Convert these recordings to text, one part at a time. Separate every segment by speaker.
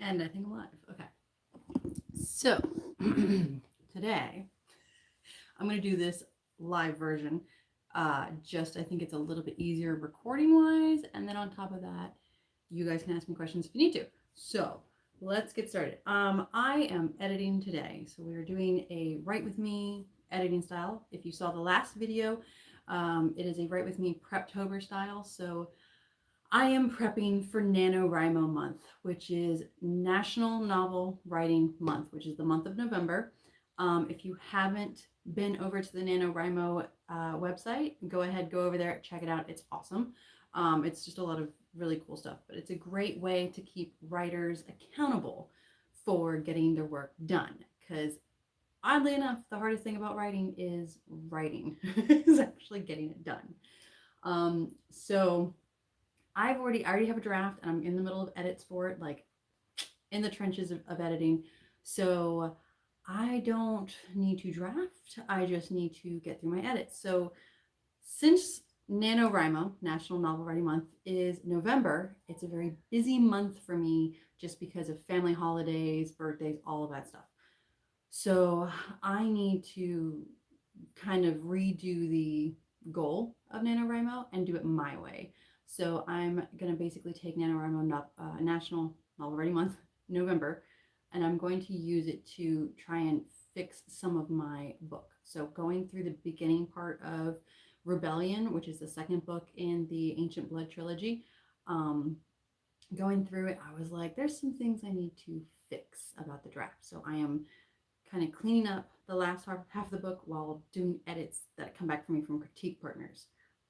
Speaker 1: And I think I'm live. Okay. So today I'm going to do this live version. Just I think it's a little bit easier recording wise. And then on top of that, you guys can ask me questions if you need to. So let's get started. I am editing today. So we're doing a write with me editing style. If you saw the last video, it is a write with me Preptober style. So I am prepping for NaNoWriMo month, which is National Novel Writing Month, which is the month of November. If you haven't been over to the NaNoWriMo website, go over there, check it out. It's awesome. It's just a lot of really cool stuff, but it's a great way to keep writers accountable for getting their work done. Because oddly enough, the hardest thing about writing is is actually getting it done. So I already have a draft and I'm in the middle of edits for it, like in the trenches of editing. So I don't need to draft. I just need to get through my edits. So since NaNoWriMo, National Novel Writing Month, is November, it's a very busy month for me just because of family holidays, birthdays, all of that stuff. So I need to kind of redo the goal of NaNoWriMo and do it my way. So I'm going to basically take NaNoWriMo National Novel Writing Month, November, and I'm going to use it to try and fix some of my book. So going through the beginning part of Rebellion, which is the second book in the Ancient Blood trilogy, going through it, I was like, there's some things I need to fix about the draft. So I am kind of cleaning up the last half of the book while doing edits that come back from me from critique partners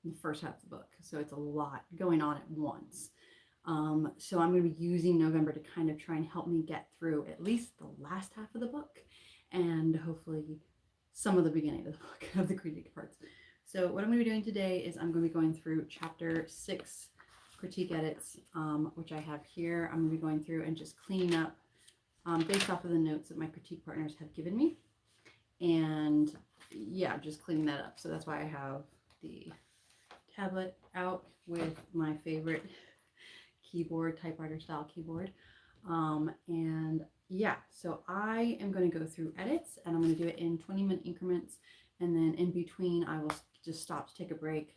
Speaker 1: in the first half of the book. So it's a lot going on at once. So I'm going to be using November to kind of try and help me get through at least the last half of the book and hopefully some of the beginning of the book of the critique parts. So what I'm going to be doing today is I'm going to be going through chapter 6 critique edits, which I have here. I'm going to be going through and just cleaning up based off of the notes that my critique partners have given me. And yeah, just cleaning that up. So that's why I have the tablet out with my favorite keyboard, typewriter style keyboard. And yeah, so I am going to go through edits and I'm going to do it in 20-minute increments. And then in between, I will just stop to take a break,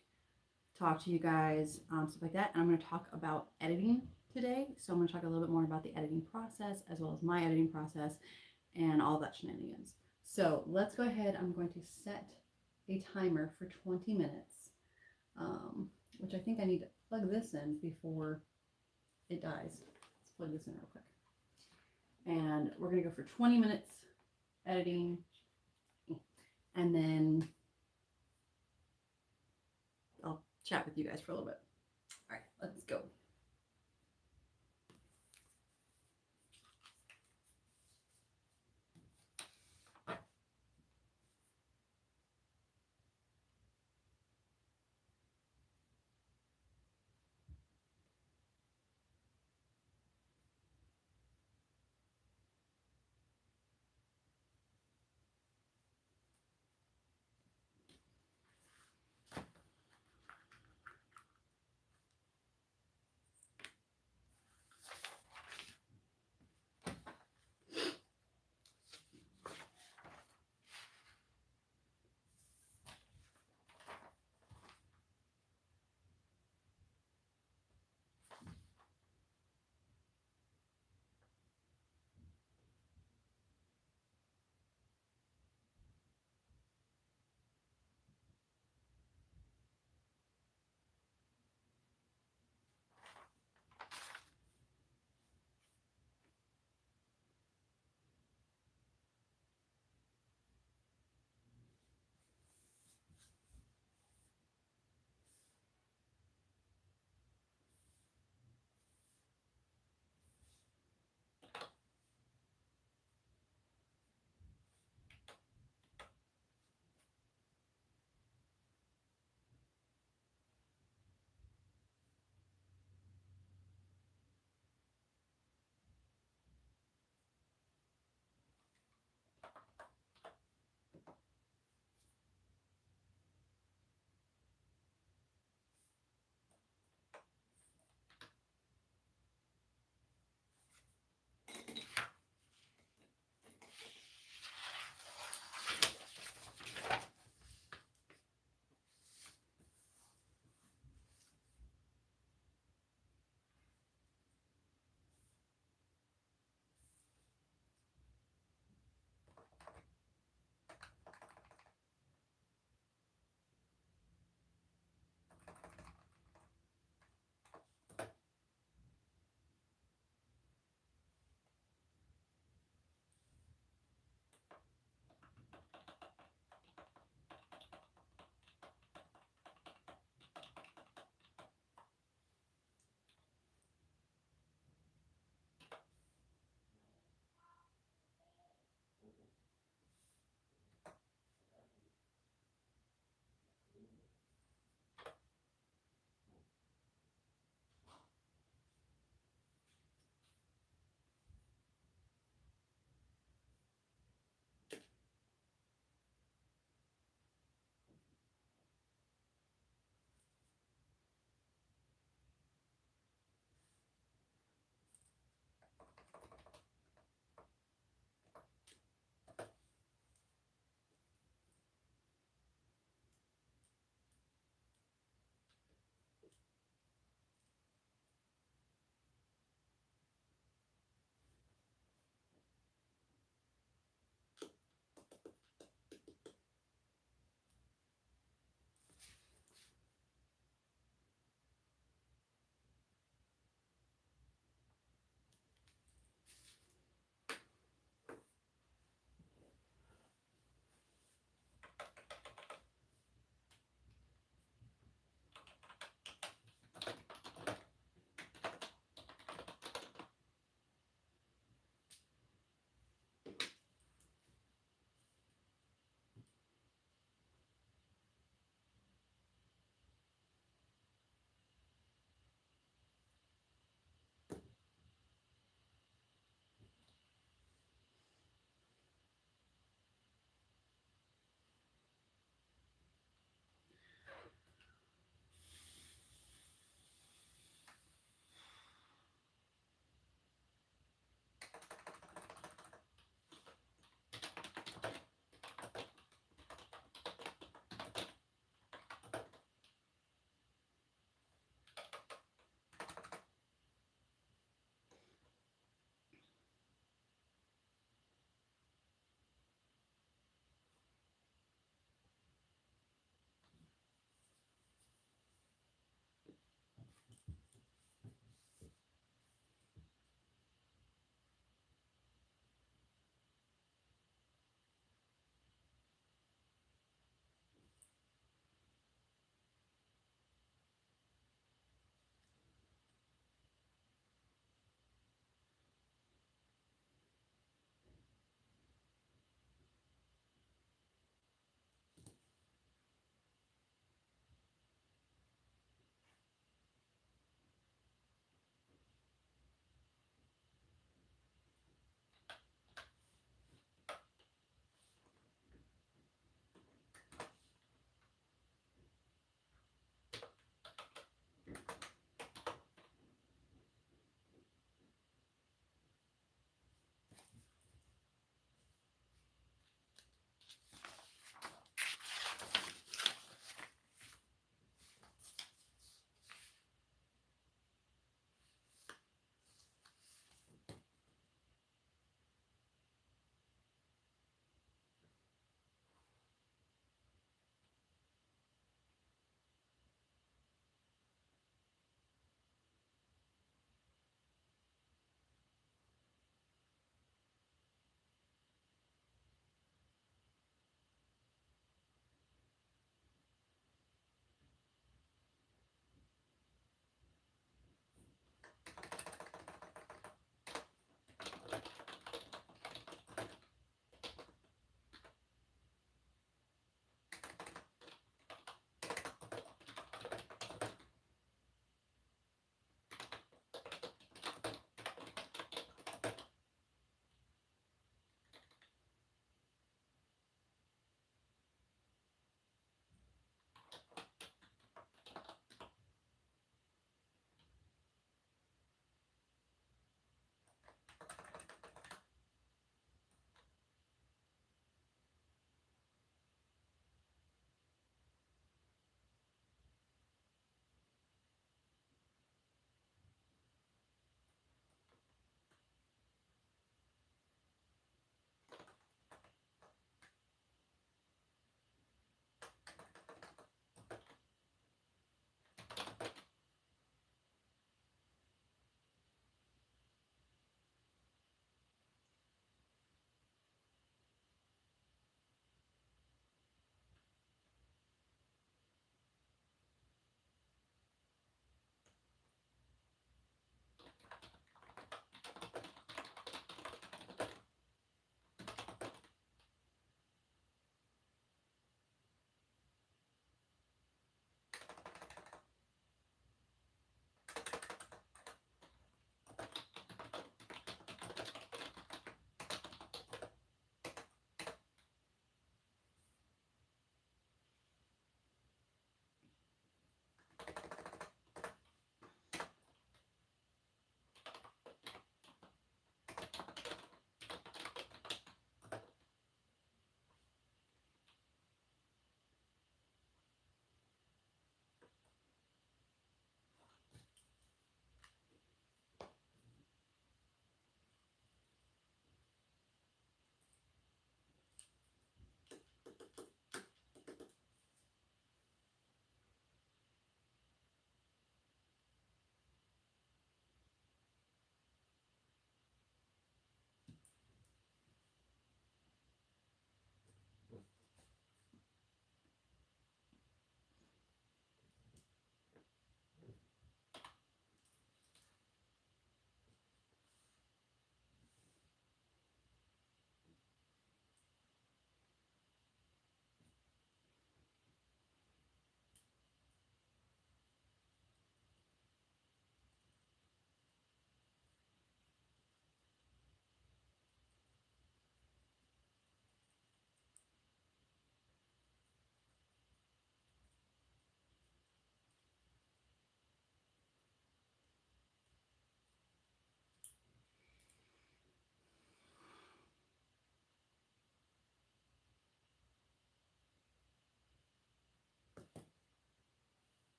Speaker 1: talk to you guys, stuff like that. And I'm going to talk about editing today. So I'm going to talk a little bit more about the editing process as well as my editing process and all that shenanigans. So let's go ahead. I'm going to set a timer for 20 minutes, which I think I need to plug this in before it dies. Let's plug this in real quick. And we're going to go for 20 minutes editing, and then I'll chat with you guys for a little bit. All right, let's go.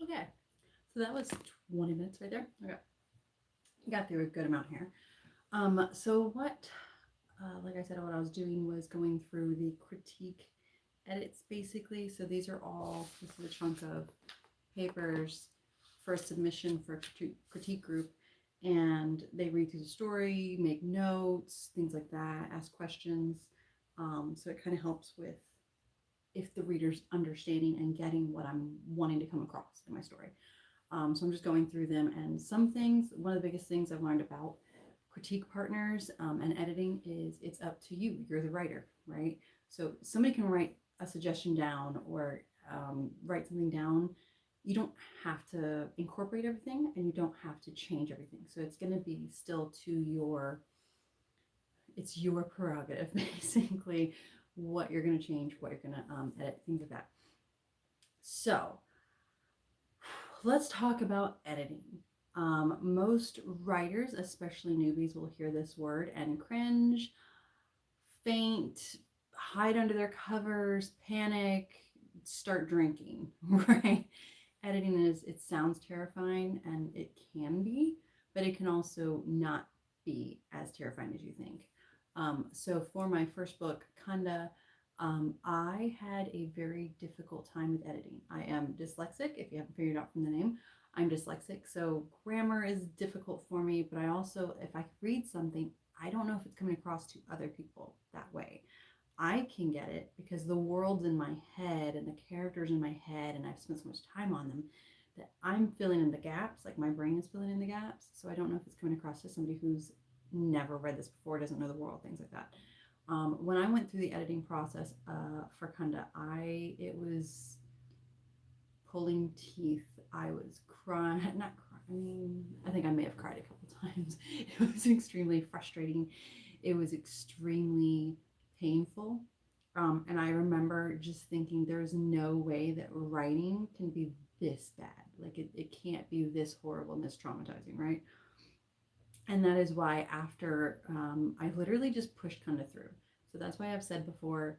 Speaker 1: Okay, so that was 20 minutes right there. Okay, got through a good amount here. So what, like I said, what I was doing was going through the critique edits basically. So these are all, this is a chunk of papers for a submission for a critique group, and they read through the story, make notes, things like that, ask questions. So it kind of helps with if the reader's understanding and getting what I'm wanting to come across in my story. So I'm just going through them, and some things, one of the biggest things I've learned about critique partners and editing is it's up to you. You're the writer, right? So somebody can write a suggestion down or write something down. You don't have to incorporate everything, and you don't have to change everything. So it's going to be still to your, it's your prerogative, basically, what you're going to change, what you're going to edit, things like that. So let's talk about editing. Most writers, especially newbies, will hear this word and cringe, faint, hide under their covers, panic, start drinking, right? Editing is, it sounds terrifying, and it can be, but it can also not be as terrifying as you think. So for my first book, Khunda, I had a very difficult time with editing. I am dyslexic, if you haven't figured out from the name. I'm dyslexic, so grammar is difficult for me, but I also, if I read something, I don't know if it's coming across to other people that way. I can get it because the world's in my head and the characters in my head, and I've spent so much time on them that I'm filling in the gaps, like my brain is filling in the gaps. So I don't know if it's coming across to somebody who's never read this before, doesn't know the world, things like that. When I went through the editing process for Khunda, it was pulling teeth. I was crying, not crying. I think I may have cried a couple times. It was extremely frustrating. It was extremely painful. And I remember just thinking there's no way that writing can be this bad. Like it can't be this horrible and this traumatizing, right? And that is why after I literally just pushed Khunda through. So that's why I've said before,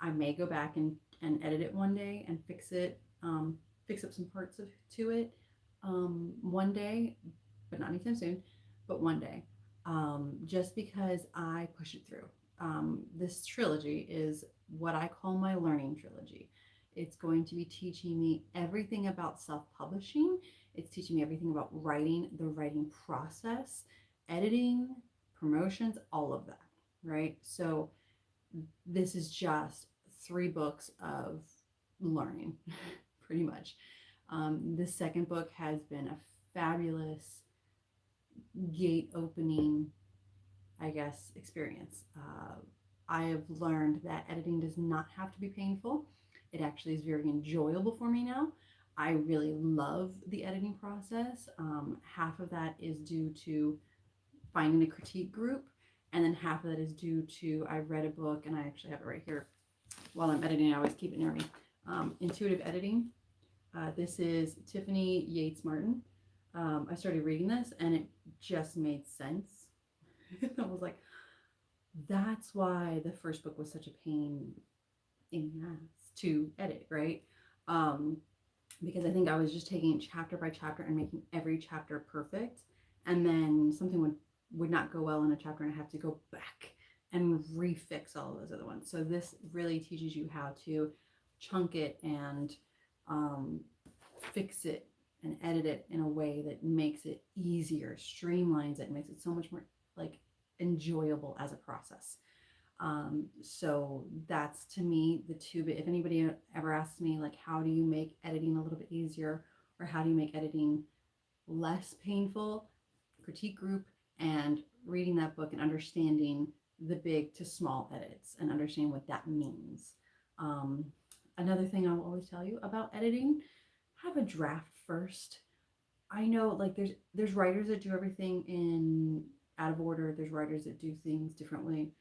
Speaker 1: I may go back and edit it one day and fix it, fix up some parts to it one day, but not anytime soon, but one day, just because I push it through. This trilogy is what I call my learning trilogy. It's going to be teaching me everything about self-publishing. It's teaching me everything about writing, the writing process, editing, promotions, all of that, right? So this is just 3 books of learning, pretty much. The second book has been a fabulous gate opening, I guess, experience. I have learned that editing does not have to be painful. It actually is very enjoyable for me now. I really love the editing process. Half of that is due to finding a critique group, and then half of that is due to I read a book, and I actually have it right here while I'm editing. I always keep it near me. Intuitive Editing. This is Tiffany Yates Martin. I started reading this, and it just made sense. I was like, that's why the first book was such a pain in the ass to edit, right? Because I think I was just taking chapter by chapter and making every chapter perfect, and then something would not go well in a chapter, and I have to go back and refix all of those other ones. So this really teaches you how to chunk it and fix it and edit it in a way that makes it easier, streamlines it, makes it so much more like enjoyable as a process. So that's, to me, the two. If anybody ever asks me, like, how do you make editing a little bit easier, or how do you make editing less painful, critique group and reading that book and understanding the big to small edits and understanding what that means. Another thing I will always tell you about editing, have a draft first. I know, like, there's writers that do everything in out of order. There's writers that do things differently.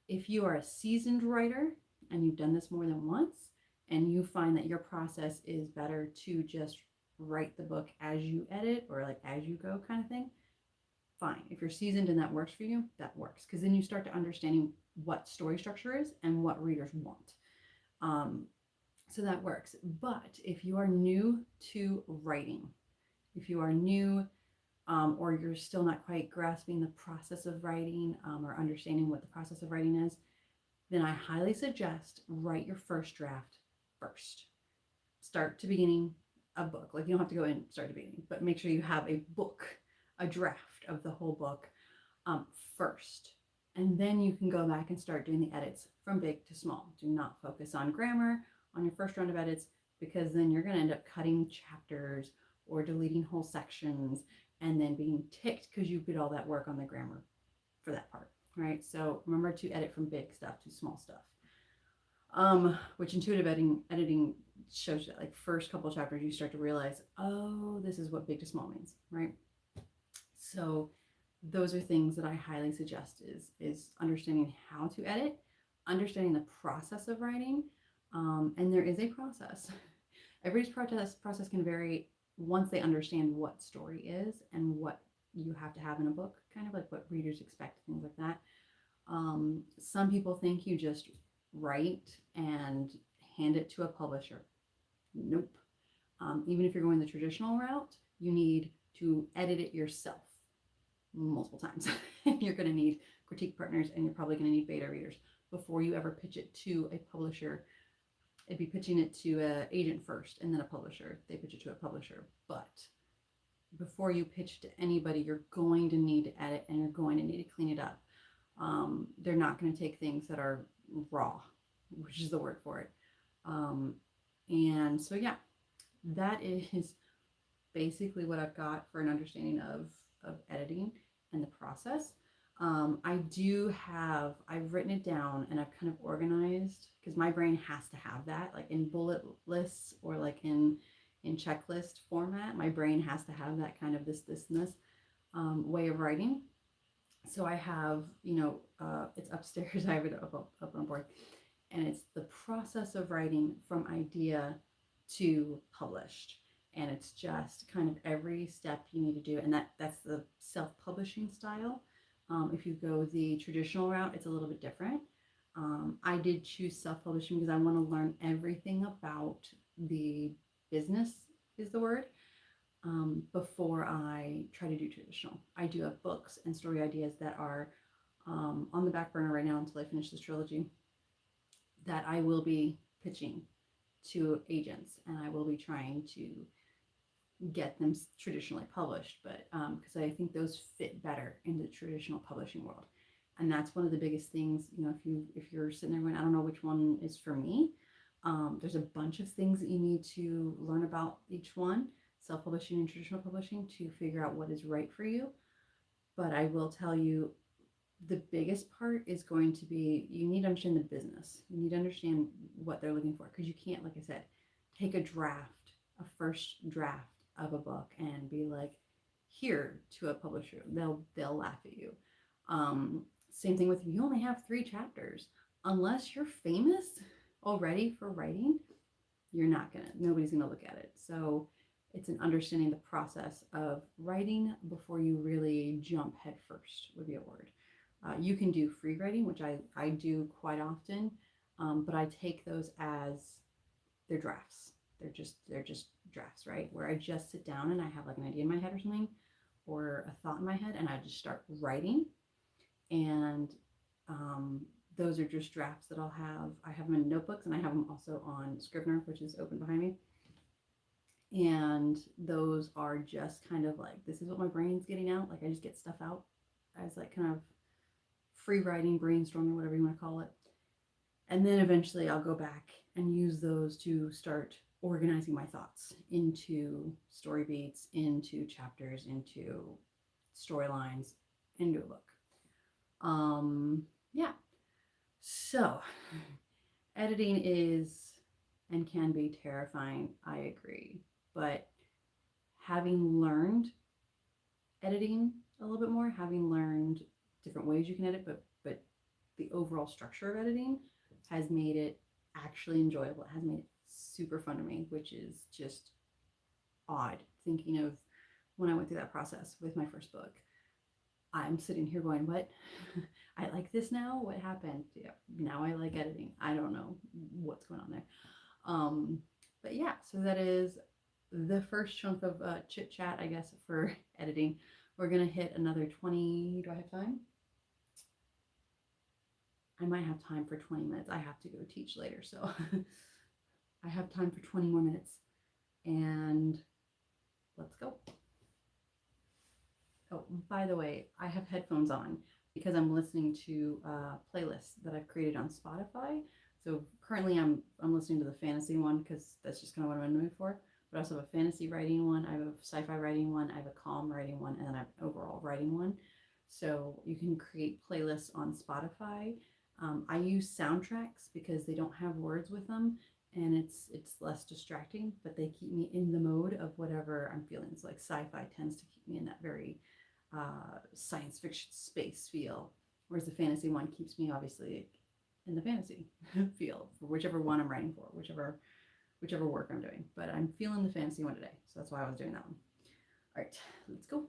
Speaker 1: If you are a seasoned writer and you've done this more than once, and you find that your process is better to just write the book as you edit, or like as you go kind of thing, fine. If you're seasoned and that works for you, that works, because then you start to understanding what story structure is and what readers want. So that works. But if you are new to writing, if you are new, or you're still not quite grasping the process of writing, or understanding what the process of writing is, then I highly suggest write your first draft first. Start to beginning a book. Like, you don't have to go in start to beginning, but make sure you have a book, a draft of the whole book, first. And then you can go back and start doing the edits from big to small. Do not focus on grammar on your first round of edits, because then you're going to end up cutting chapters or deleting whole sections and then being ticked because you did all that work on the grammar for that part, right? So remember to edit from big stuff to small stuff. Which intuitive editing shows you that, like, first couple chapters you start to realize, oh, this is what big to small means, right? So those are things that I highly suggest is understanding how to edit, understanding the process of writing, and there is a process. Everybody's process can vary once they understand what story is and what you have to have in a book, kind of like what readers expect, things like that. Some people think you just write and hand it to a publisher. Nope. Even if you're going the traditional route, you need to edit it yourself multiple times. You're going to need critique partners, and you're probably going to need beta readers before you ever pitch it to a publisher. It'd be pitching it to an agent first and then a publisher. They pitch it to a publisher. But before you pitch to anybody, you're going to need to edit, and you're going to need to clean it up. They're not going to take things that are raw, which is the word for it. And so, yeah, that is basically what I've got for an understanding of editing and the process. I've written it down, and I've kind of organized, because my brain has to have that, like in bullet lists or like in checklist format. My brain has to have that kind of this and this way of writing. So I have, it's upstairs. I have it up on board, and it's the process of writing from idea to published. And it's just kind of every step you need to do. And that's the self-publishing style. If you go the traditional route, it's a little bit different. I did choose self-publishing because I want to learn everything about the business, is the word, before I try to do traditional. I do have books and story ideas that are on the back burner right now until I finish this trilogy, that I will be pitching to agents, and I will be trying to get them traditionally published, but because I think those fit better in the traditional publishing world. And that's one of the biggest things, if you're sitting there going, I don't know which one is for me, there's a bunch of things that you need to learn about each one, self-publishing and traditional publishing, to figure out what is right for you. But I will tell you, the biggest part is going to be, you need to understand the business. You need to understand what they're looking for, because you can't, like I said, take a first draft of a book and be like, here, to a publisher. They'll laugh at you. Same thing with, you only have 3 chapters. Unless you're famous already for writing, nobody's gonna look at it. So it's an understanding the process of writing before you really jump head first, would be a word. You can do free writing, which I do quite often, but I take those as their drafts. They're just drafts, right? Where I just sit down and I have like an idea in my head or something, or a thought in my head, and I just start writing. And those are just drafts that I have them in notebooks, and I have them also on Scrivener, which is open behind me. And those are just kind of like, this is what my brain's getting out. Like, I just get stuff out as like kind of free writing, brainstorming, whatever you want to call it. And then eventually I'll go back and use those to start organizing my thoughts into story beats, into chapters, into storylines, into a book. Yeah. So editing is and can be terrifying, I agree. But having learned editing a little bit more, having learned different ways you can edit, but the overall structure of editing has made it actually enjoyable. It has made it super fun to me, which is just odd thinking of when I went through that process with my first book. I'm sitting here going, what? I like this now? What happened? Yeah, now I like editing. I don't know what's going on there. But yeah, so that is the first chunk of chit chat, I guess, for editing. We're gonna hit another 20. Do I have time? I might have time for 20 minutes. I have to go teach later, so I have time for 20 more minutes. And let's go. Oh, by the way, I have headphones on because I'm listening to playlists that I've created on Spotify. So currently I'm listening to the fantasy one because that's just kind of what I'm in the mood for. But I also have a fantasy writing one, I have a sci-fi writing one, I have a calm writing one, and then I have an overall writing one. So you can create playlists on Spotify. I use soundtracks because they don't have words with them, and it's less distracting, but they keep me in the mode of whatever I'm feeling. So like sci-fi tends to keep me in that very science fiction space feel, whereas the fantasy one keeps me obviously in the fantasy feel for whichever one I'm writing for, whichever work I'm doing. But I'm feeling the fantasy one today, so that's why I was doing that one. All right, let's go.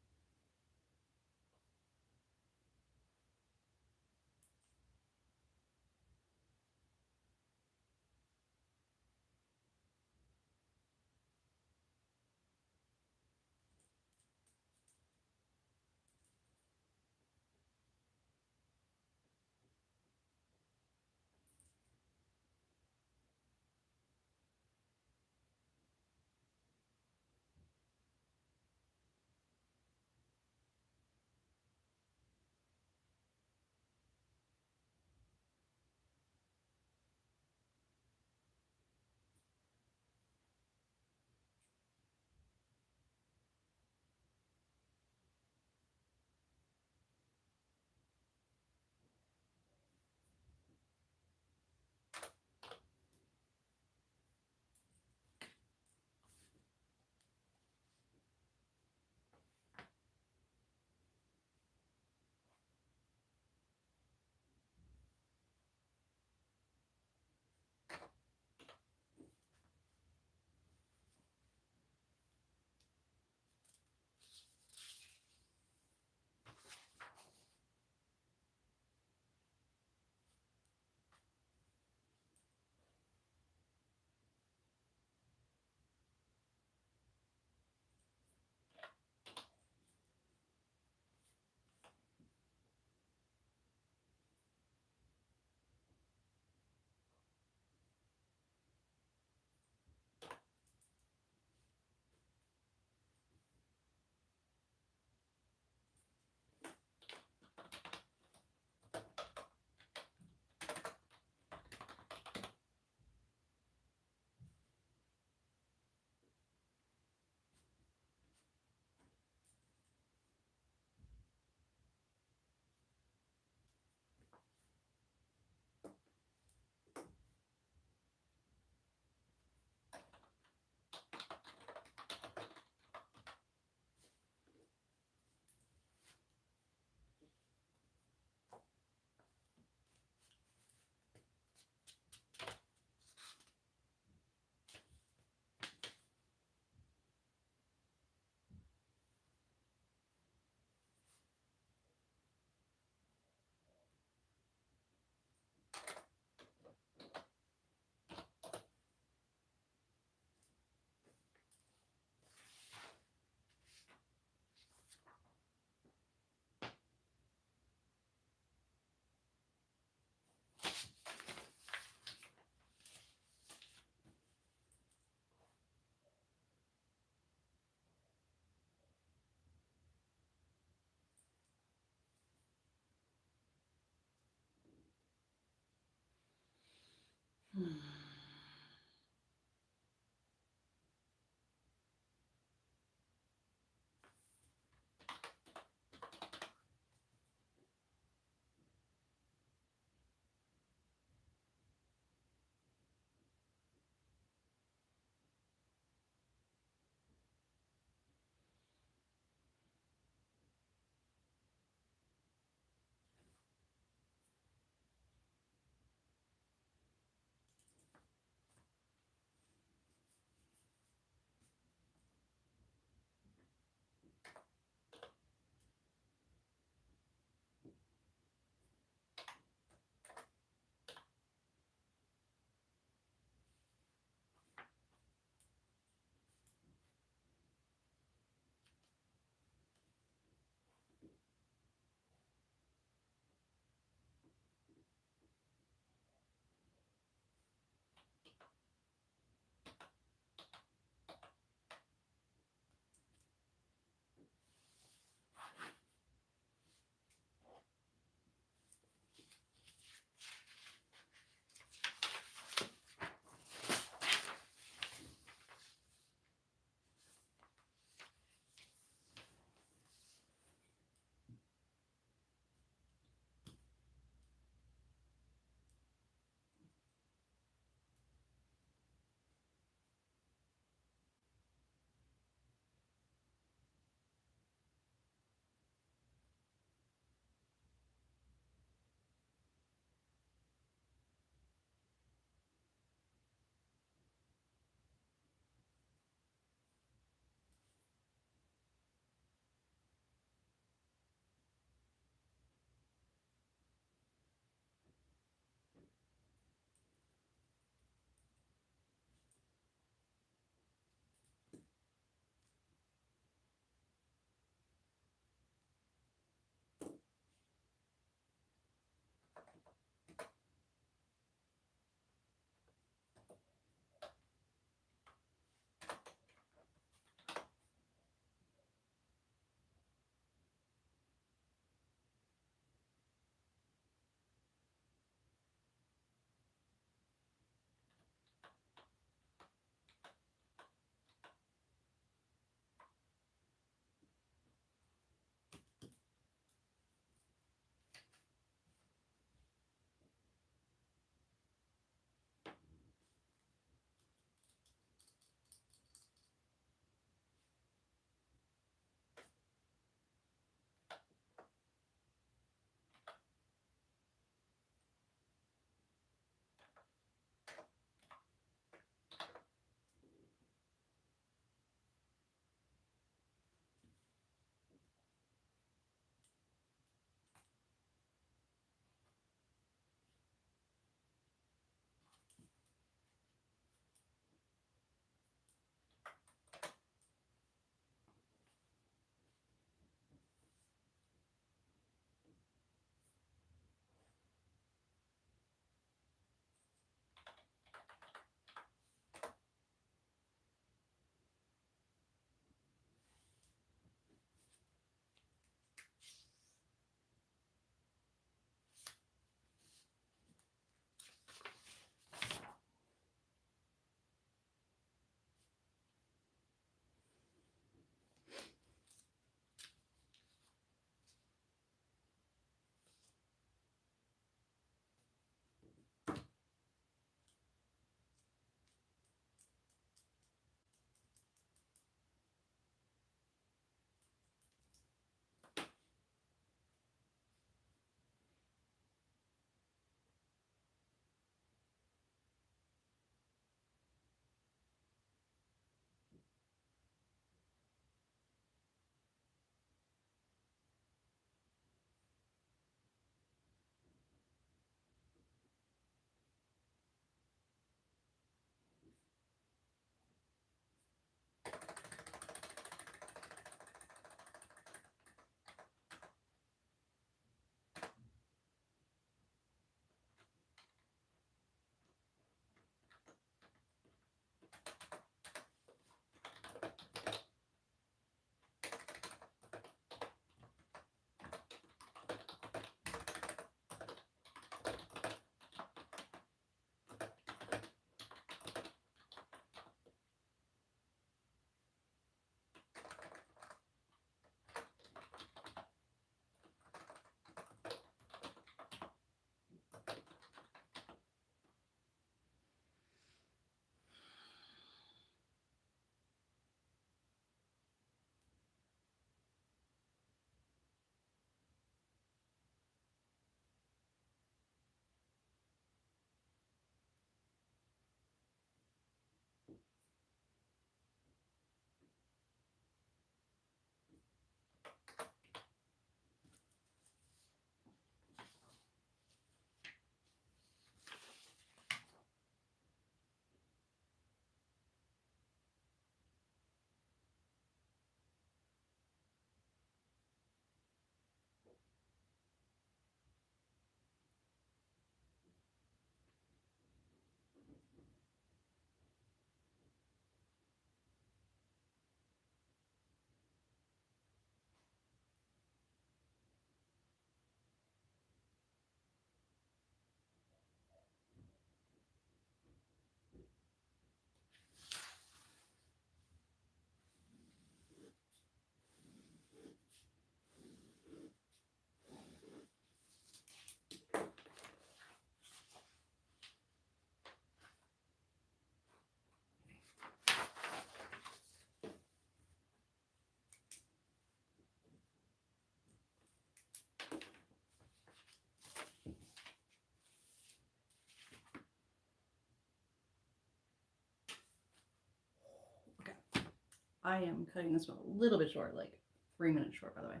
Speaker 1: I am cutting this one a little bit short, like 3 minutes short, by the way.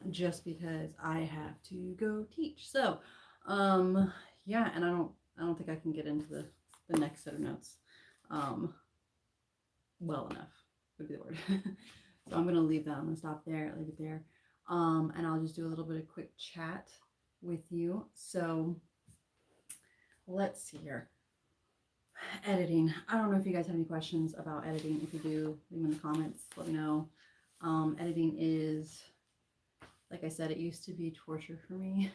Speaker 1: Just because I have to go teach. So, yeah, and I don't think I can get into the next set of notes, um, well enough would be the word. So I'm gonna leave that. I'm gonna stop there, leave it there, and I'll just do a little bit of quick chat with you. So let's see here. Editing. I don't know if you guys have any questions about editing. If you do, leave them in the comments. Let me know. Editing is, like I said, it used to be torture for me.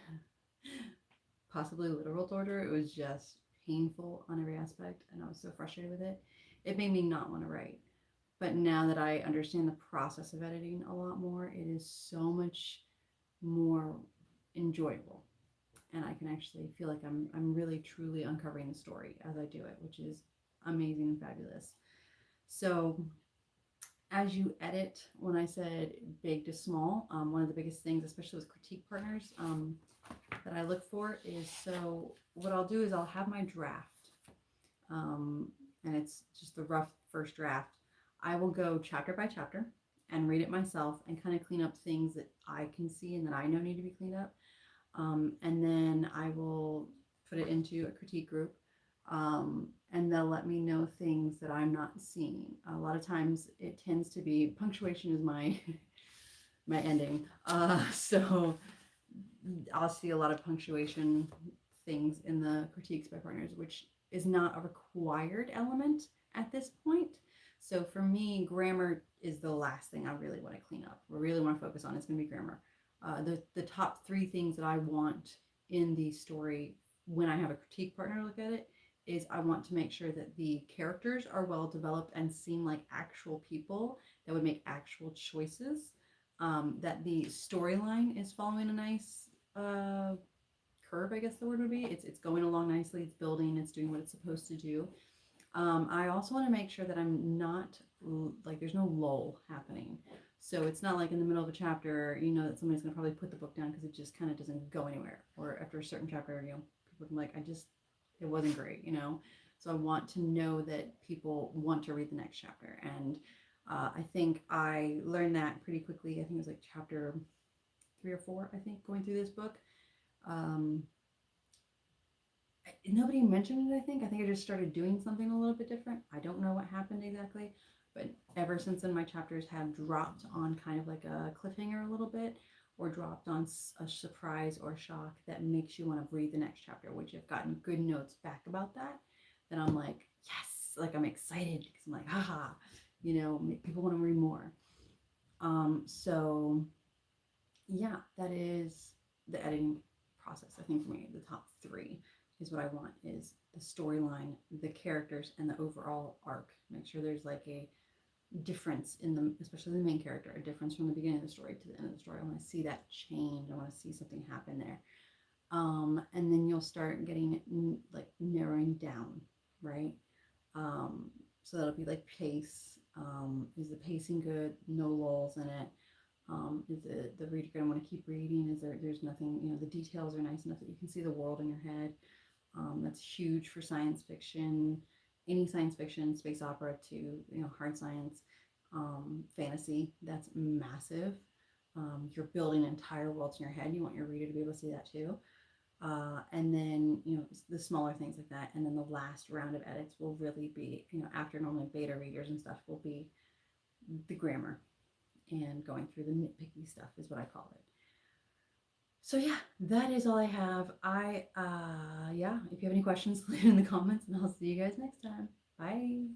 Speaker 1: Possibly literal torture. It was just painful on every aspect, and I was so frustrated with it. It made me not want to write. But now that I understand the process of editing a lot more, it is so much more enjoyable. And I can actually feel like I'm really truly uncovering the story as I do it, which is amazing and fabulous. So as you edit, when I said big to small, one of the biggest things, especially with critique partners, that I look for is, so what I'll do is I'll have my draft, and it's just the rough first draft. I will go chapter by chapter and read it myself and kind of clean up things that I can see and that I know need to be cleaned up. And then I will put it into a critique group, and they'll let me know things that I'm not seeing. A lot of times it tends to be punctuation is my my ending. So I'll see a lot of punctuation things in the critiques by partners, which is not a required element at this point. So for me, grammar is the last thing I really want to clean up. I really want to focus on is going to be grammar. The top 3 things that I want in the story when I have a critique partner look at it is I want to make sure that the characters are well developed and seem like actual people that would make actual choices, that the storyline is following a nice curve, I guess the word would be. It's going along nicely, it's building, it's doing what it's supposed to do. I also want to make sure that I'm not, like, there's no lull happening. So it's not like in the middle of a chapter, you know, that somebody's going to probably put the book down because it just kind of doesn't go anywhere. Or after a certain chapter, you know, people are like, it wasn't great, you know. So I want to know that people want to read the next chapter. And I think I learned that pretty quickly. I think it was like chapter 3 or 4, I think, going through this book. Nobody mentioned it, I think. I just started doing something a little bit different. I don't know what happened exactly, but ever since then, my chapters have dropped on kind of like a cliffhanger a little bit, or dropped on a surprise or shock that makes you want to read the next chapter, which I've gotten good notes back about that. Then I'm like, yes, like I'm excited because I'm like, haha, you know, people want to read more. So yeah, that is the editing process. I think for me, the top 3 is what I want is the storyline, the characters, and the overall arc. Make sure there's like a difference in them, especially the main character, a difference from the beginning of the story to the end of the story. I want to see that change. I want to see something happen there. And then you'll start getting it like narrowing down, right? So that'll be like pace. Is the pacing good? No lulls in it. Is the reader going to want to keep reading? There's nothing, you know, the details are nice enough that you can see the world in your head. That's huge for science fiction, any science fiction, space opera to, you know, hard science, fantasy. That's massive. You're building entire worlds in your head. You want your reader to be able to see that too. And then, you know, the smaller things like that. And then the last round of edits will really be, you know, after normally beta readers and stuff, will be the grammar and going through the nitpicky stuff is what I call it. So yeah, that is all I have. Yeah, if you have any questions, leave it in the comments, and I'll see you guys next time. Bye.